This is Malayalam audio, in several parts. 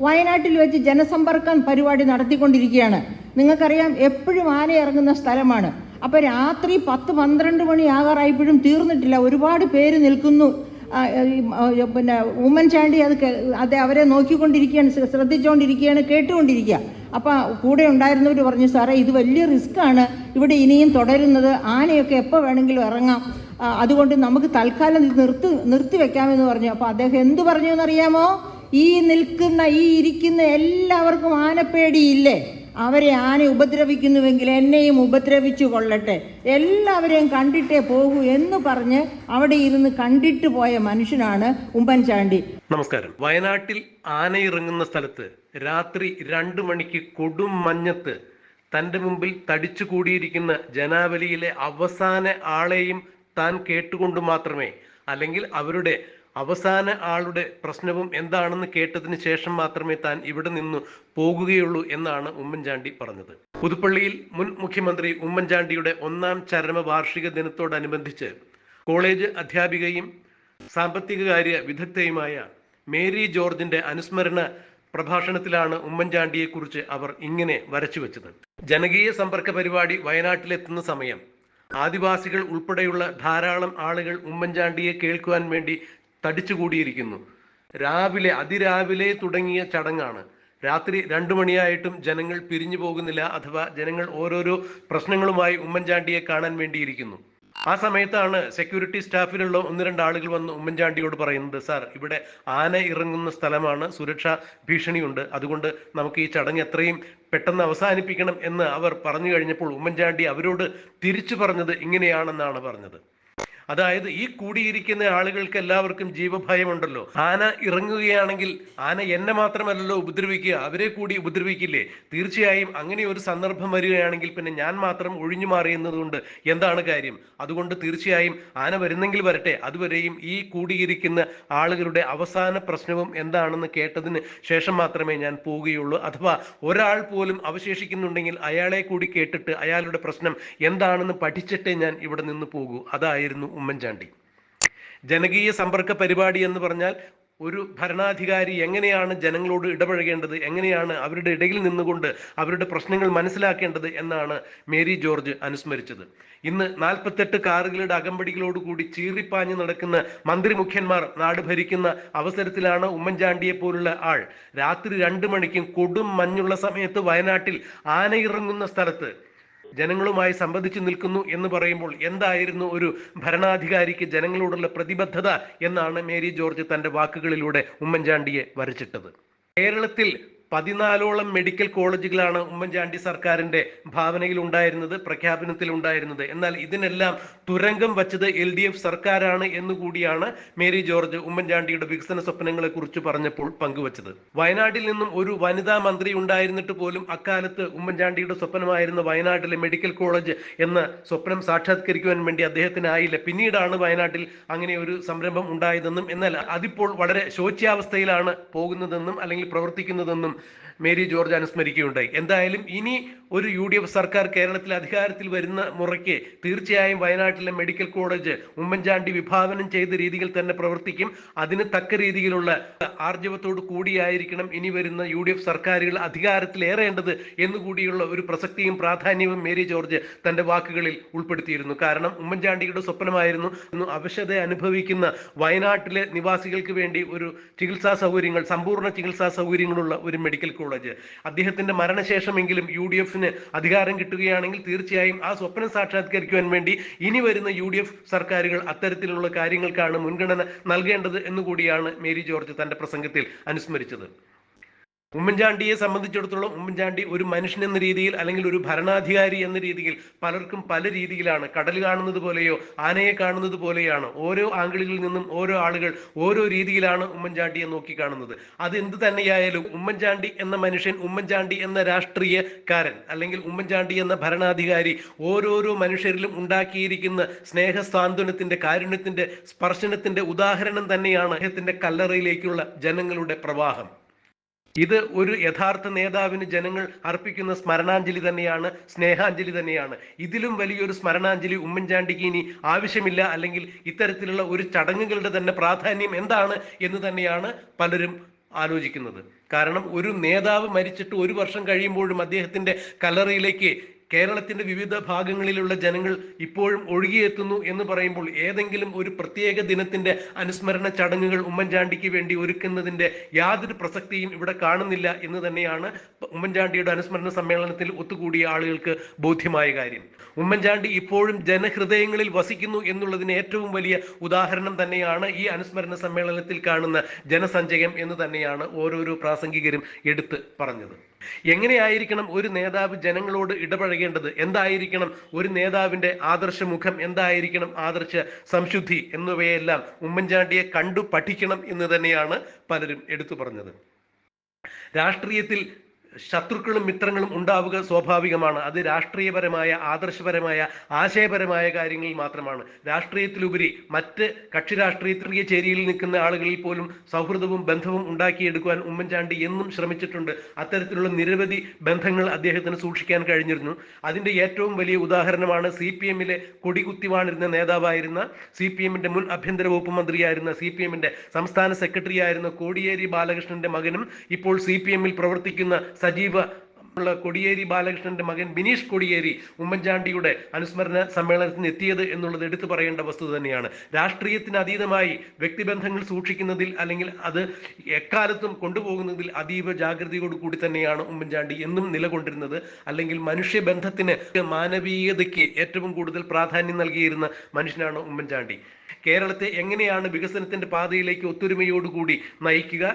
വയനാട്ടിൽ വെച്ച് ജനസമ്പർക്കം പരിപാടി നടത്തിക്കൊണ്ടിരിക്കുകയാണ്. നിങ്ങൾക്കറിയാം, എപ്പോഴും ആന ഇറങ്ങുന്ന സ്ഥലമാണ്. അപ്പോൾ രാത്രി 10-12 മണി ആകാറായപ്പോഴും തീർന്നിട്ടില്ല, ഒരുപാട് പേര് നിൽക്കുന്നു. പിന്നെ ഉമ്മൻചാണ്ടി അത് അവരെ നോക്കിക്കൊണ്ടിരിക്കുകയാണ്, ശ്രദ്ധിച്ചുകൊണ്ടിരിക്കുകയാണ്, കേട്ടുകൊണ്ടിരിക്കുക. അപ്പോൾ കൂടെ ഉണ്ടായിരുന്നവർ പറഞ്ഞു, സാറേ ഇത് വലിയ റിസ്ക്കാണ് ഇവിടെ ഇനിയും തുടരുന്നത്, ആനയൊക്കെ എപ്പോൾ വേണമെങ്കിലും ഇറങ്ങാം, അതുകൊണ്ട് നമുക്ക് തൽക്കാലം ഇത് നിർത്തിവെക്കാമെന്ന് പറഞ്ഞു. അപ്പോൾ അദ്ദേഹം എന്തു പറഞ്ഞു എന്നറിയാമോ? ഈ ഇരിക്കുന്ന എല്ലാവർക്കും ആനപ്പേടിയില്ലേ? അവരെ ആന ഉപദ്രവിക്കുന്നുവെങ്കിൽ എന്നെയും ഉപദ്രവിച്ചു കൊള്ളട്ടെ, എല്ലാവരെയും കണ്ടിട്ടേ പോകൂ എന്ന് പറഞ്ഞ് അവിടെ ഇരുന്ന് കണ്ടിട്ട് പോയ മനുഷ്യനാണ് ഉമ്മൻചാണ്ടി. നമസ്കാരം. വയനാട്ടിൽ ആന ഇറങ്ങുന്ന സ്ഥലത്ത് രാത്രി 2 മണിക്ക് കൊടും മഞ്ഞത്ത് തൻ്റെ മുമ്പിൽ തടിച്ചു കൂടിയിരിക്കുന്ന ജനാവലിയിലെ അവസാന ആളെയും താൻ കേട്ടുകൊണ്ട് മാത്രമേ, അല്ലെങ്കിൽ അവരുടെ അവസാന ആളുടെ പ്രശ്നവും എന്താണെന്ന് കേട്ടതിന് ശേഷം മാത്രമേ താൻ ഇവിടെ നിന്ന് പോകുകയുള്ളൂ എന്നാണ് ഉമ്മൻചാണ്ടി പറഞ്ഞത്. പുതുപ്പള്ളിയിൽ മുൻ മുഖ്യമന്ത്രി ഉമ്മൻചാണ്ടിയുടെ 1ാം ചരമവാർഷിക ദിനത്തോടനുബന്ധിച്ച് കോളേജ് അധ്യാപികയും സാമ്പത്തികകാര്യ വിദഗ്ധയുമായ മേരി ജോർജിന്റെ അനുസ്മരണ പ്രഭാഷണത്തിലാണ് ഉമ്മൻചാണ്ടിയെക്കുറിച്ച് അവർ ഇങ്ങനെ വരച്ചുവെച്ചത്. ജനകീയ സമ്പർക്ക പരിപാടി വയനാട്ടിലെത്തുന്ന സമയം ആദിവാസികൾ ഉൾപ്പെടെയുള്ള ധാരാളം ആളുകൾ ഉമ്മൻചാണ്ടിയെ കേൾക്കുവാൻ വേണ്ടി തടിച്ചുകൂടിയിരിക്കുന്നു. അതിരാവിലെ തുടങ്ങിയ ചടങ്ങാണ്. രാത്രി 2 മണിയായിട്ടും ജനങ്ങൾ പിരിഞ്ഞു പോകുന്നില്ല, അഥവാ ജനങ്ങൾ ഓരോരോ പ്രശ്നങ്ങളുമായി ഉമ്മൻചാണ്ടിയെ കാണാൻ വേണ്ടിയിരിക്കുന്നു. ആ സമയത്താണ് സെക്യൂരിറ്റി സ്റ്റാഫിലുള്ള 1-2 ആളുകൾ വന്ന് ഉമ്മൻചാണ്ടിയോട് പറയുന്നത്, സാർ ഇവിടെ ആന ഇറങ്ങുന്ന സ്ഥലമാണ്, സുരക്ഷാ ഭീഷണിയുണ്ട്, അതുകൊണ്ട് നമുക്ക് ഈ ചടങ്ങ് എത്രയും പെട്ടെന്ന് അവസാനിപ്പിക്കണം എന്ന് അവർ പറഞ്ഞു കഴിഞ്ഞപ്പോൾ ഉമ്മൻചാണ്ടി അവരോട് തിരിച്ചു പറഞ്ഞത് ഇങ്ങനെയാണെന്നാണ് പറഞ്ഞത്. അതായത് ഈ കൂടിയിരിക്കുന്ന ആളുകൾക്ക് എല്ലാവർക്കും ജീവഭയമുണ്ടല്ലോ. ആന ഇറങ്ങുകയാണെങ്കിൽ ആന എന്നെ മാത്രമല്ലല്ലോ ഉപദ്രവിക്കുക, അവരെ കൂടി ഉപദ്രവിക്കില്ലേ? തീർച്ചയായും അങ്ങനെ ഒരു സന്ദർഭം വരികയാണെങ്കിൽ പിന്നെ ഞാൻ മാത്രം ഒഴിഞ്ഞു മാറിയെന്നതുകൊണ്ട് എന്താണ് കാര്യം? അതുകൊണ്ട് തീർച്ചയായും ആന വരുന്നെങ്കിൽ വരട്ടെ, അതുവരെയും ഈ കൂടിയിരിക്കുന്ന ആളുകളുടെ അവസാന പ്രശ്നവും എന്താണെന്ന് കേട്ടതിന് ശേഷം മാത്രമേ ഞാൻ പോവുകയുള്ളൂ. അഥവാ ഒരാൾ പോലും അവശേഷിക്കുന്നുണ്ടെങ്കിൽ അയാളെ കൂടി കേട്ടിട്ട് അയാളുടെ പ്രശ്നം എന്താണെന്ന് പഠിച്ചിട്ടേ ഞാൻ ഇവിടെ നിന്ന് പോകൂ. അതായിരുന്നു ഉമ്മൻചാണ്ടി. ജനകീയ സമ്പർക്ക പരിപാടി എന്ന് പറഞ്ഞാൽ ഒരു ഭരണാധികാരി എങ്ങനെയാണ് ജനങ്ങളോട് ഇടപഴകേണ്ടത്, എങ്ങനെയാണ് അവരുടെ ഇടയിൽ നിന്നുകൊണ്ട് അവരുടെ പ്രശ്നങ്ങൾ മനസ്സിലാക്കേണ്ടത് എന്നാണ് മേരി ജോർജ് അനുസ്മരിച്ചത്. ഇന്ന് 48 കാറുകളുടെ അകമ്പടികളോടുകൂടി ചീറിപ്പാഞ്ഞ് നടക്കുന്ന മന്ത്രിമുഖ്യന്മാർ നാട് ഭരിക്കുന്ന അവസരത്തിലാണ് ഉമ്മൻചാണ്ടിയെ പോലുള്ള ആൾ രാത്രി 2 മണിക്കും കൊടും മഞ്ഞുള്ള സമയത്ത് വയനാട്ടിൽ ആന ഇറങ്ങുന്ന സ്ഥലത്ത് ജനങ്ങളുമായി സംബന്ധിച്ചു നിൽക്കുന്നു എന്ന് പറയുമ്പോൾ എന്തായിരുന്നു ഒരു ഭരണാധികാരിക്ക് ജനങ്ങളോടുള്ള പ്രതിബദ്ധത എന്നാണ് മേരി ജോർജ് തന്റെ വാക്കുകളിലൂടെ ഉമ്മൻചാണ്ടിയെ വരച്ചിട്ടത്. കേരളത്തിൽ 14ഓളം മെഡിക്കൽ കോളേജുകളാണ് ഉമ്മൻചാണ്ടി സർക്കാരിന്റെ ഭാവനയിൽ ഉണ്ടായിരുന്നത്, പ്രഖ്യാപനത്തിൽ ഉണ്ടായിരുന്നത്. എന്നാൽ ഇതിനെല്ലാം തുരങ്കം വച്ചത് LDF സർക്കാരാണ് എന്നുകൂടിയാണ് മേരി ജോർജ് ഉമ്മൻചാണ്ടിയുടെ വികസന സ്വപ്നങ്ങളെ കുറിച്ച് പറഞ്ഞപ്പോൾ പങ്കുവച്ചത്. വയനാട്ടിൽ നിന്നും ഒരു വനിതാ മന്ത്രി ഉണ്ടായിരുന്നിട്ട് പോലും അക്കാലത്ത് ഉമ്മൻചാണ്ടിയുടെ സ്വപ്നമായിരുന്ന വയനാട്ടിലെ മെഡിക്കൽ കോളേജ് എന്ന സ്വപ്നം സാക്ഷാത്കരിക്കുവാൻ വേണ്ടി അദ്ദേഹത്തിനായില്ല. പിന്നീടാണ് വയനാട്ടിൽ അങ്ങനെ ഒരു സംരംഭം ഉണ്ടായതെന്നും എന്നാൽ അതിപ്പോൾ വളരെ ശോച്യാവസ്ഥയിലാണ് പോകുന്നതെന്നും അല്ലെങ്കിൽ പ്രവർത്തിക്കുന്നതെന്നും മേരി ജോർജ് അനുസ്മരിക്കുകയുണ്ടായി. എന്തായാലും ഇനി ഒരു UDF സർക്കാർ കേരളത്തിൽ അധികാരത്തിൽ വരുന്ന മുറയ്ക്ക് തീർച്ചയായും വയനാട്ടിലെ മെഡിക്കൽ കോളേജ് ഉമ്മൻചാണ്ടി വിഭാവനം ചെയ്ത രീതിയിൽ തന്നെ പ്രവർത്തിക്കും. അതിന് തക്ക രീതിയിലുള്ള ആർജവത്തോട് കൂടിയായിരിക്കണം ഇനി വരുന്ന UDF സർക്കാരുകൾ അധികാരത്തിലേറേണ്ടത് എന്നുകൂടിയുള്ള ഒരു പ്രസക്തിയും പ്രാധാന്യവും മേരി ജോർജ് തന്റെ വാക്കുകളിൽ ഉൾപ്പെടുത്തിയിരുന്നു. കാരണം ഉമ്മൻചാണ്ടിയുടെ സ്വപ്നമായിരുന്നു അവശത അനുഭവിക്കുന്ന വയനാട്ടിലെ നിവാസികൾക്ക് വേണ്ടി ഒരു ചികിത്സാ സൗകര്യങ്ങൾ, സമ്പൂർണ്ണ ചികിത്സാ സൗകര്യങ്ങളുള്ള ഒരു മെഡിക്കൽ കോളേജ്. അദ്ദേഹത്തിന്റെ മരണശേഷമെങ്കിലും UDFന് അധികാരം കിട്ടുകയാണെങ്കിൽ തീർച്ചയായും ആ സ്വപ്നം സാക്ഷാത്കരിക്കുവാൻ വേണ്ടി ഇനി വരുന്ന UDF സർക്കാരുകൾ അത്തരത്തിലുള്ള കാര്യങ്ങൾക്കാണ് മുൻഗണന നൽകേണ്ടത് എന്നുകൂടിയാണ് മേരി ജോർജ് തന്റെ പ്രസംഗത്തിൽ അനുസ്മരിച്ചത്. ഉമ്മൻചാണ്ടിയെ സംബന്ധിച്ചിടത്തോളം ഉമ്മൻചാണ്ടി ഒരു മനുഷ്യൻ എന്ന രീതിയിൽ അല്ലെങ്കിൽ ഒരു ഭരണാധികാരി എന്ന രീതിയിൽ പലർക്കും പല രീതിയിലാണ്. കടൽ കാണുന്നത് പോലെയോ ആനയെ കാണുന്നത് പോലെയാണ്. ഓരോ ആംഗിളിൽ നിന്നും ഓരോ ആളുകൾ ഓരോ രീതിയിലാണ് ഉമ്മൻചാണ്ടിയെ നോക്കിക്കാണുന്നത്. അത് എന്ത് തന്നെയായാലും ഉമ്മൻചാണ്ടി എന്ന മനുഷ്യൻ, ഉമ്മൻചാണ്ടി എന്ന രാഷ്ട്രീയക്കാരൻ അല്ലെങ്കിൽ ഉമ്മൻചാണ്ടി എന്ന ഭരണാധികാരി ഓരോരോ മനുഷ്യരിലും ഉണ്ടാക്കിയിരിക്കുന്ന സ്നേഹസാന്ത്വനത്തിന്റെ, കാരുണ്യത്തിന്റെ, സ്പർശനത്തിന്റെ ഉദാഹരണം തന്നെയാണ് അദ്ദേഹത്തിന്റെ കല്ലറയിലേക്കുള്ള ജനങ്ങളുടെ പ്രവാഹം. ഇത് ഒരു യഥാർത്ഥ നേതാവിന് ജനങ്ങൾ അർപ്പിക്കുന്ന സ്മരണാഞ്ജലി തന്നെയാണ്, സ്നേഹാഞ്ജലി തന്നെയാണ്. ഇതിലും വലിയൊരു സ്മരണാഞ്ജലി ഉമ്മൻചാണ്ടിക്ക് ഇനി ആവശ്യമില്ല. അല്ലെങ്കിൽ ഇത്തരത്തിലുള്ള ഒരു ചടങ്ങുകളുടെ തന്നെ പ്രാധാന്യം എന്താണ് എന്ന് തന്നെയാണ് പലരും ആലോചിക്കുന്നത്. കാരണം ഒരു നേതാവ് മരിച്ചിട്ട് 1 വർഷം കഴിയുമ്പോഴും അദ്ദേഹത്തിന്റെ കല്ലറയിലേക്ക് കേരളത്തിന്റെ വിവിധ ഭാഗങ്ങളിലുള്ള ജനങ്ങൾ ഇപ്പോഴും ഒഴുകിയെത്തുന്നു എന്ന് പറയുമ്പോൾ ഏതെങ്കിലും ഒരു പ്രത്യേക ദിനത്തിന്റെ അനുസ്മരണ ചടങ്ങുകൾ ഉമ്മൻചാണ്ടിക്ക് വേണ്ടി ഒരുക്കുന്നതിന്റെ യാതൊരു പ്രസക്തിയും ഇവിടെ കാണുന്നില്ല എന്ന് തന്നെയാണ് ഉമ്മൻചാണ്ടിയുടെ അനുസ്മരണ സമ്മേളനത്തിൽ ഒത്തുകൂടിയ ആളുകൾക്ക് ബോധ്യമായ കാര്യം. ഉമ്മൻചാണ്ടി ഇപ്പോഴും ജനഹൃദയങ്ങളിൽ വസിക്കുന്നു എന്നുള്ളതിന് ഏറ്റവും വലിയ ഉദാഹരണം തന്നെയാണ് ഈ അനുസ്മരണ സമ്മേളനത്തിൽ കാണുന്ന ജനസഞ്ചയം എന്ന് തന്നെയാണ് ഓരോരോ പ്രാസംഗികരും എടുത്ത് പറഞ്ഞത്. എങ്ങനെയായിരിക്കണം ഒരു നേതാവ് ജനങ്ങളോട് ഇടപഴകേണ്ടത്, എന്തായിരിക്കണം ഒരു നേതാവിന്റെ ആദർശമുഖം, എന്തായിരിക്കണം ആദർശ സംശുദ്ധി എന്നിവയെല്ലാം ഉമ്മൻചാണ്ടിയെ കണ്ടു പഠിക്കണം എന്ന് തന്നെയാണ് പലരും എടുത്തു പറഞ്ഞത്. രാഷ്ട്രീയത്തിൽ ശത്രുക്കളും മിത്രങ്ങളും ഉണ്ടാവുക സ്വാഭാവികമാണ്. അത് രാഷ്ട്രീയപരമായ, ആദർശപരമായ, ആശയപരമായ കാര്യങ്ങളിൽ മാത്രമാണ്. രാഷ്ട്രീയത്തിലുപരി മറ്റ് കക്ഷി രാഷ്ട്രീയ ചേരിയിൽ നിൽക്കുന്ന ആളുകളിൽ പോലും സൗഹൃദവും ബന്ധവും ഉണ്ടാക്കിയെടുക്കുവാൻ ഉമ്മൻചാണ്ടി എന്നും ശ്രമിച്ചിട്ടുണ്ട്. അത്തരത്തിലുള്ള നിരവധി ബന്ധങ്ങൾ അദ്ദേഹത്തിന് സൂക്ഷിക്കാൻ കഴിഞ്ഞിരുന്നു. അതിന്റെ ഏറ്റവും വലിയ ഉദാഹരണമാണ് CPM-ലെ കൊടികുത്തിവാണിരുന്ന നേതാവായിരുന്ന, CPM-ന്റെ മുൻ ആഭ്യന്തര വകുപ്പ് മന്ത്രിയായിരുന്ന, CPM-ന്റെ സംസ്ഥാന സെക്രട്ടറി ആയിരുന്ന കോടിയേരി ബാലകൃഷ്ണന്റെ മകനും ഇപ്പോൾ CPM-ൽ പ്രവർത്തിക്കുന്ന സജീവ കോടിയേരി ബാലകൃഷ്ണന്റെ മകൻ ബിനീഷ് കോടിയേരി ഉമ്മൻചാണ്ടിയുടെ അനുസ്മരണ സമ്മേളനത്തിന് എത്തിയത് എന്നുള്ളത് എടുത്തു പറയേണ്ട വസ്തുത തന്നെയാണ്. രാഷ്ട്രീയത്തിന് അതീതമായി വ്യക്തിബന്ധങ്ങൾ സൂക്ഷിക്കുന്നതിൽ, അല്ലെങ്കിൽ അത് എക്കാലത്തും കൊണ്ടുപോകുന്നതിൽ അതീവ ജാഗ്രതയോട് കൂടി തന്നെയാണ് ഉമ്മൻചാണ്ടി എന്നും നിലകൊണ്ടിരുന്നത്. അല്ലെങ്കിൽ മനുഷ്യബന്ധത്തിന്, മാനവീയതയ്ക്ക് ഏറ്റവും കൂടുതൽ പ്രാധാന്യം നൽകിയിരുന്ന മനുഷ്യനാണ് ഉമ്മൻചാണ്ടി. കേരളത്തെ എങ്ങനെയാണ് വികസനത്തിന്റെ പാതയിലേക്ക് ഒത്തൊരുമയോടുകൂടി നയിക്കുക,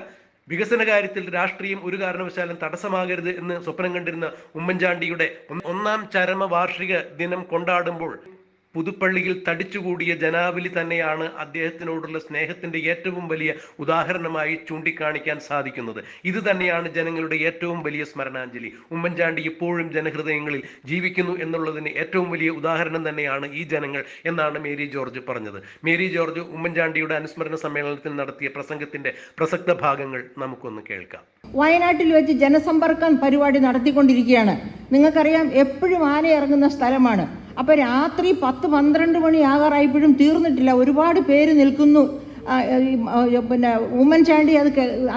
വികസന കാര്യത്തിൽ രാഷ്ട്രീയം ഒരു കാരണവശാലും തടസ്സമാകരുത് എന്ന് സ്വപ്നം കണ്ടിരുന്ന ഉമ്മൻചാണ്ടിയുടെ 1-ാം ചരമ വാർഷിക ദിനം കൊണ്ടാടുമ്പോൾ പുതുപ്പള്ളിയിൽ തടിച്ചുകൂടിയ ജനാവലി തന്നെയാണ് അദ്ദേഹത്തിനോടുള്ള സ്നേഹത്തിന്റെ ഏറ്റവും വലിയ ഉദാഹരണമായി ചൂണ്ടിക്കാണിക്കാൻ സാധിക്കുന്നത്. ഇത് തന്നെയാണ് ജനങ്ങളുടെ ഏറ്റവും വലിയ സ്മരണാഞ്ജലി. ഉമ്മൻചാണ്ടി ഇപ്പോഴും ജനഹൃദയങ്ങളിൽ ജീവിക്കുന്നു എന്നുള്ളതിന് ഏറ്റവും വലിയ ഉദാഹരണം തന്നെയാണ് ഈ ജനങ്ങൾ എന്നാണ് മേരി ജോർജ് പറഞ്ഞത്. മേരി ജോർജ് ഉമ്മൻചാണ്ടിയുടെ അനുസ്മരണ സമ്മേളനത്തിൽ നടത്തിയ പ്രസംഗത്തിന്റെ പ്രസക്ത ഭാഗങ്ങൾ നമുക്കൊന്ന് കേൾക്കാം. വയനാട്ടിൽ വെച്ച് ജനസമ്പർക്കം പരിപാടി നടത്തിക്കൊണ്ടിരിക്കുകയാണ്. നിങ്ങൾക്കറിയാം, എപ്പോഴും ആന ഇറങ്ങുന്ന സ്ഥലമാണ്. അപ്പോൾ രാത്രി 10-12 മണി ആകാറായപ്പോഴും തീർന്നിട്ടില്ല, ഒരുപാട് പേര് നിൽക്കുന്നു. പിന്നെ ഉമ്മൻചാണ്ടി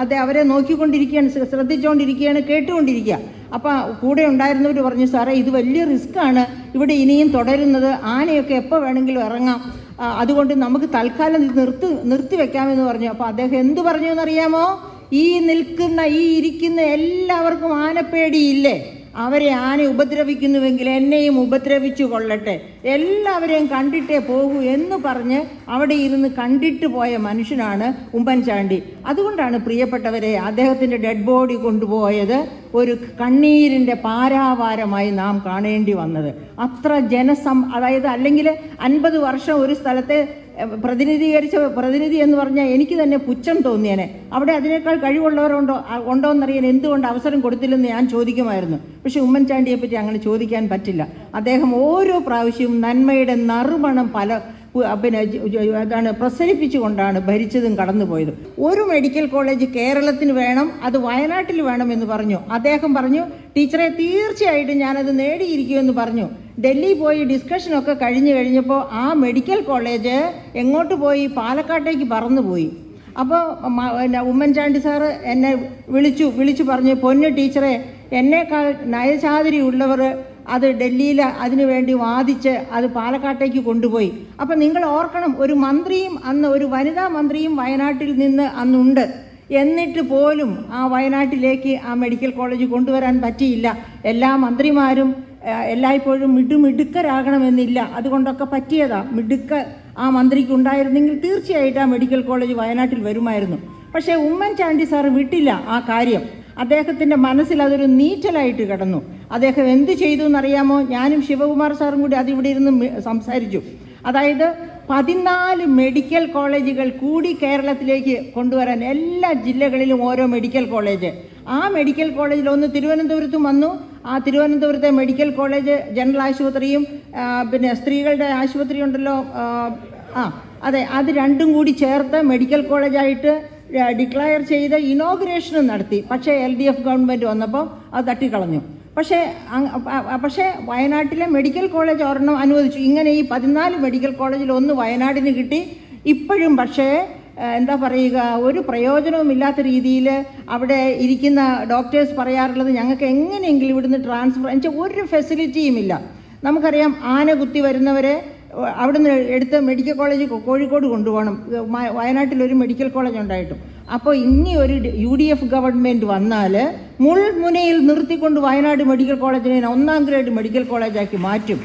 അത് അവരെ നോക്കിക്കൊണ്ടിരിക്കുകയാണ്, ശ്രദ്ധിച്ചുകൊണ്ടിരിക്കുകയാണ്, കേട്ടുകൊണ്ടിരിക്കുക. അപ്പം കൂടെ ഉണ്ടായിരുന്നവർ പറഞ്ഞു, സാറേ ഇത് വലിയ റിസ്ക്കാണ് ഇവിടെ ഇനിയും തുടരുന്നത്, ആനയൊക്കെ എപ്പോൾ വേണമെങ്കിലും ഇറങ്ങാം, അതുകൊണ്ട് നമുക്ക് തൽക്കാലം ഇത് നിർത്തിവെക്കാമെന്ന് പറഞ്ഞു. അപ്പോൾ അദ്ദേഹം എന്തു പറഞ്ഞു എന്നറിയാമോ? ഈ ഇരിക്കുന്ന എല്ലാവർക്കും ആനപ്പേടിയില്ലേ? അവരെ ആന ഉപദ്രവിക്കുന്നുവെങ്കിൽ എന്നെയും ഉപദ്രവിച്ചു കൊള്ളട്ടെ, എല്ലാവരെയും കണ്ടിട്ടേ പോകൂ എന്ന് പറഞ്ഞ് അവിടെ ഇരുന്ന് കണ്ടിട്ട് പോയ മനുഷ്യനാണ് ഉമ്മൻചാണ്ടി. അതുകൊണ്ടാണ് പ്രിയപ്പെട്ടവരെ അദ്ദേഹത്തിൻ്റെ ഡെഡ് ബോഡി കൊണ്ടുപോയത് ഒരു കണ്ണീരിൻ്റെ പാരാവാരമായി നാം കാണേണ്ടി വന്നത്. അത്ര അതായത് അല്ലെങ്കിൽ 50 വർഷം ഒരു സ്ഥലത്തെ പ്രതിനിധി എന്ന് പറഞ്ഞാൽ എനിക്ക് തന്നെ പുച്ഛം തോന്നിയേനെ. അവിടെ അതിനേക്കാൾ ഉണ്ടോ എന്നറിയാൻ എന്തുകൊണ്ട് അവസരം കൊടുത്തില്ലെന്ന് ഞാൻ ചോദിക്കുമായിരുന്നു. പക്ഷെ ഉമ്മൻചാണ്ടിയെ പറ്റി അങ്ങനെ ചോദിക്കാൻ പറ്റില്ല. അദ്ദേഹം ഓരോ പ്രാവശ്യവും നന്മയുടെ നറുമണം പ്രസരിപ്പിച്ചുകൊണ്ടാണ് ഭരിച്ചതും കടന്നുപോയതും. ഒരു മെഡിക്കൽ കോളേജ് കേരളത്തിന് വേണം, അത് വയനാട്ടിൽ വേണമെന്ന് പറഞ്ഞു. അദ്ദേഹം പറഞ്ഞു, ടീച്ചറെ തീർച്ചയായിട്ടും ഞാനത് നേടിയിരിക്കുമെന്ന് പറഞ്ഞു. ഡൽഹി പോയി ഡിസ്കഷനൊക്കെ കഴിഞ്ഞപ്പോൾ ആ മെഡിക്കൽ കോളേജ് എങ്ങോട്ട് പോയി? പാലക്കാട്ടേക്ക് പറന്നുപോയി. അപ്പോൾ ഉമ്മൻചാണ്ടി സാറ് എന്നെ വിളിച്ചു പറഞ്ഞു, പൊന്നു ടീച്ചറെ, എന്നേക്കാൾ നയചാതുരി ഉള്ളവർ അത് ഡൽഹിയിൽ അതിനു വേണ്ടി വാദിച്ച് അത് പാലക്കാട്ടേക്ക് കൊണ്ടുപോയി. അപ്പം നിങ്ങൾ ഓർക്കണം, ഒരു വനിതാ മന്ത്രിയും വയനാട്ടിൽ നിന്ന് അന്നുണ്ട്. എന്നിട്ട് പോലും ആ വയനാട്ടിലേക്ക് ആ മെഡിക്കൽ കോളേജ് കൊണ്ടുവരാൻ പറ്റിയില്ല. എല്ലാ മന്ത്രിമാരും എല്ലായ്പ്പോഴും മിടുക്കരാകണമെന്നില്ല, അതുകൊണ്ടൊക്കെ പറ്റിയതാ. ആ മന്ത്രിക്ക് ഉണ്ടായിരുന്നെങ്കിൽ തീർച്ചയായിട്ടും ആ മെഡിക്കൽ കോളേജ് വയനാട്ടിൽ വരുമായിരുന്നു. പക്ഷേ ഉമ്മൻചാണ്ടി സാർ വിട്ടില്ല ആ കാര്യം. അദ്ദേഹത്തിൻ്റെ മനസ്സിൽ അതൊരു നീറ്റലായിട്ട് കിടന്നു. അദ്ദേഹം എന്ത് ചെയ്തു എന്നറിയാമോ? ഞാനും ശിവകുമാർ സാറും കൂടി അതിവിടെ ഇരുന്ന് സംസാരിച്ചു. അതായത് 14 മെഡിക്കൽ കോളേജുകൾ കൂടി കേരളത്തിലേക്ക് കൊണ്ടുവരാൻ, എല്ലാ ജില്ലകളിലും ഓരോ മെഡിക്കൽ കോളേജ്. ആ മെഡിക്കൽ കോളേജിൽ ഒന്ന് തിരുവനന്തപുരത്തും വന്നു. ആ തിരുവനന്തപുരത്തെ മെഡിക്കൽ കോളേജ് ജനറൽ ആശുപത്രിയും പിന്നെ സ്ത്രീകളുടെ ആശുപത്രി ഉണ്ടല്ലോ, അതെ, അത് രണ്ടും കൂടി ചേർത്ത് മെഡിക്കൽ കോളേജായിട്ട് ഡിക്ലയർ ചെയ്ത് ഇനോഗ്രേഷനും നടത്തി. പക്ഷേ LDF ഗവൺമെൻറ് വന്നപ്പോൾ അത് തട്ടിക്കളഞ്ഞു. പക്ഷേ വയനാട്ടിലെ മെഡിക്കൽ കോളേജ് ഒരെണ്ണം അനുവദിച്ചു. ഇങ്ങനെ ഈ 14 മെഡിക്കൽ കോളേജിൽ ഒന്ന് വയനാടിന് കിട്ടി. ഇപ്പോഴും പക്ഷേ എന്താ പറയുക, ഒരു പ്രയോജനവുമില്ലാത്ത രീതിയിൽ അവിടെ ഇരിക്കുന്ന ഡോക്ടേഴ്സ് പറയാറുള്ളത് ഞങ്ങൾക്ക് എങ്ങനെയെങ്കിലും ഇവിടുന്ന് ട്രാൻസ്ഫർ എന്നുവെച്ചാൽ ഒരു ഫെസിലിറ്റിയും ഇല്ല. നമുക്കറിയാം ആന കുത്തി വരുന്നവരെ അവിടുന്ന് എടുത്ത് മെഡിക്കൽ കോളേജ് കോഴിക്കോട് കൊണ്ടുപോകണം. വയനാട്ടിലൊരു മെഡിക്കൽ കോളേജ് ഉണ്ടായിട്ടും. അപ്പോൾ ഇനി ഒരു UDF ഗവൺമെൻറ് വന്നാൽ മുൾമുനയിൽ നിർത്തിക്കൊണ്ട് വയനാട് മെഡിക്കൽ കോളേജിനെ 1ാം ഗ്രേഡ് മെഡിക്കൽ കോളേജാക്കി മാറ്റും.